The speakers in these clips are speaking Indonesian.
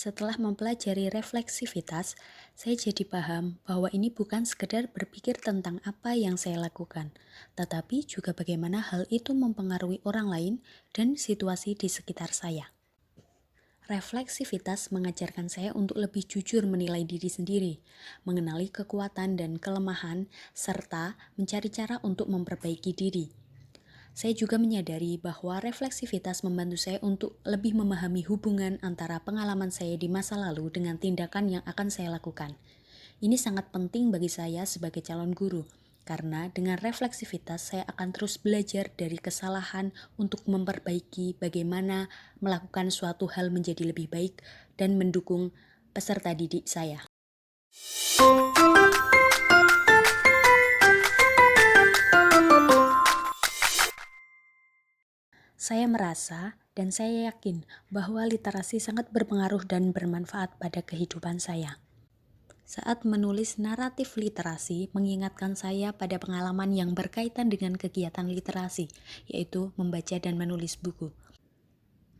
Setelah mempelajari refleksivitas, saya jadi paham bahwa ini bukan sekedar berpikir tentang apa yang saya lakukan, tetapi juga bagaimana hal itu mempengaruhi orang lain dan situasi di sekitar saya. Refleksivitas mengajarkan saya untuk lebih jujur menilai diri sendiri, mengenali kekuatan dan kelemahan, serta mencari cara untuk memperbaiki diri. Saya juga menyadari bahwa refleksivitas membantu saya untuk lebih memahami hubungan antara pengalaman saya di masa lalu dengan tindakan yang akan saya lakukan. Ini sangat penting bagi saya sebagai calon guru, karena dengan refleksivitas saya akan terus belajar dari kesalahan untuk memperbaiki bagaimana melakukan suatu hal menjadi lebih baik dan mendukung peserta didik saya. Saya merasa dan saya yakin bahwa literasi sangat berpengaruh dan bermanfaat pada kehidupan saya. Saat menulis naratif literasi mengingatkan saya pada pengalaman yang berkaitan dengan kegiatan literasi, yaitu membaca dan menulis buku.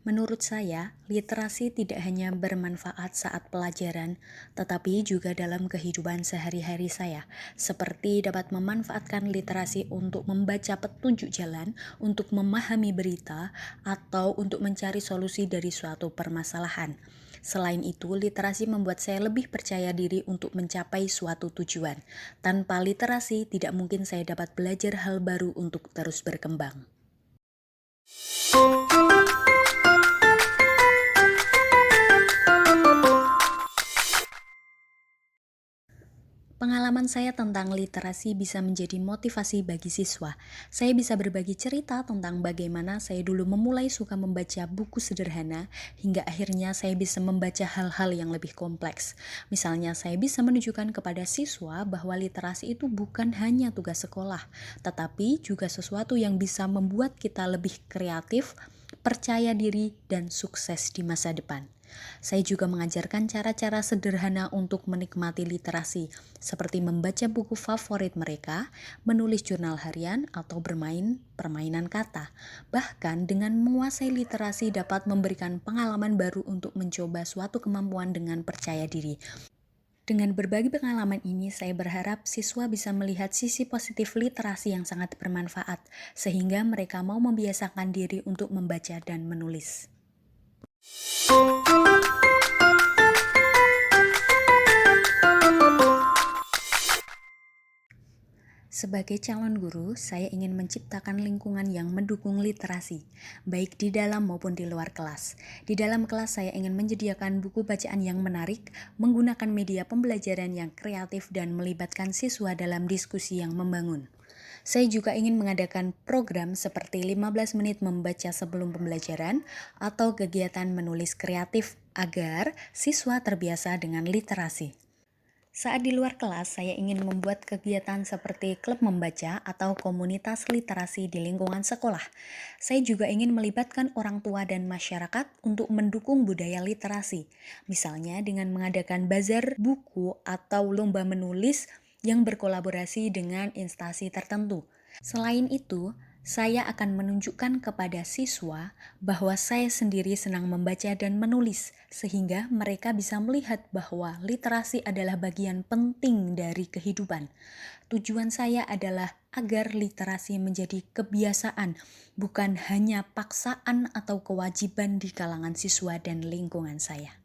Menurut saya, literasi tidak hanya bermanfaat saat pelajaran, tetapi juga dalam kehidupan sehari-hari saya, seperti dapat memanfaatkan literasi untuk membaca petunjuk jalan, untuk memahami berita, atau untuk mencari solusi dari suatu permasalahan. Selain itu, literasi membuat saya lebih percaya diri untuk mencapai suatu tujuan. Tanpa literasi, tidak mungkin saya dapat belajar hal baru untuk terus berkembang. Pengalaman saya tentang literasi bisa menjadi motivasi bagi siswa. Saya bisa berbagi cerita tentang bagaimana saya dulu memulai suka membaca buku sederhana, hingga akhirnya saya bisa membaca hal-hal yang lebih kompleks. Misalnya, saya bisa menunjukkan kepada siswa bahwa literasi itu bukan hanya tugas sekolah, tetapi juga sesuatu yang bisa membuat kita lebih kreatif, percaya diri, dan sukses di masa depan. Saya juga mengajarkan cara-cara sederhana untuk menikmati literasi, seperti membaca buku favorit mereka, menulis jurnal harian, atau bermain permainan kata. Bahkan dengan menguasai literasi dapat memberikan pengalaman baru untuk mencoba suatu kemampuan dengan percaya diri. Dengan berbagi pengalaman ini, saya berharap siswa bisa melihat sisi positif literasi yang sangat bermanfaat, sehingga mereka mau membiasakan diri untuk membaca dan menulis. Sebagai calon guru, saya ingin menciptakan lingkungan yang mendukung literasi, baik di dalam maupun di luar kelas. Di dalam kelas, saya ingin menyediakan buku bacaan yang menarik, menggunakan media pembelajaran yang kreatif, dan melibatkan siswa dalam diskusi yang membangun. Saya juga ingin mengadakan program seperti 15 menit membaca sebelum pembelajaran atau kegiatan menulis kreatif agar siswa terbiasa dengan literasi. Saat di luar kelas, saya ingin membuat kegiatan seperti klub membaca atau komunitas literasi di lingkungan sekolah. Saya juga ingin melibatkan orang tua dan masyarakat untuk mendukung budaya literasi, misalnya dengan mengadakan bazar buku atau lomba menulis yang berkolaborasi dengan instansi tertentu. Selain itu, saya akan menunjukkan kepada siswa bahwa saya sendiri senang membaca dan menulis, sehingga mereka bisa melihat bahwa literasi adalah bagian penting dari kehidupan. Tujuan saya adalah agar literasi menjadi kebiasaan, bukan hanya paksaan atau kewajiban di kalangan siswa dan lingkungan saya.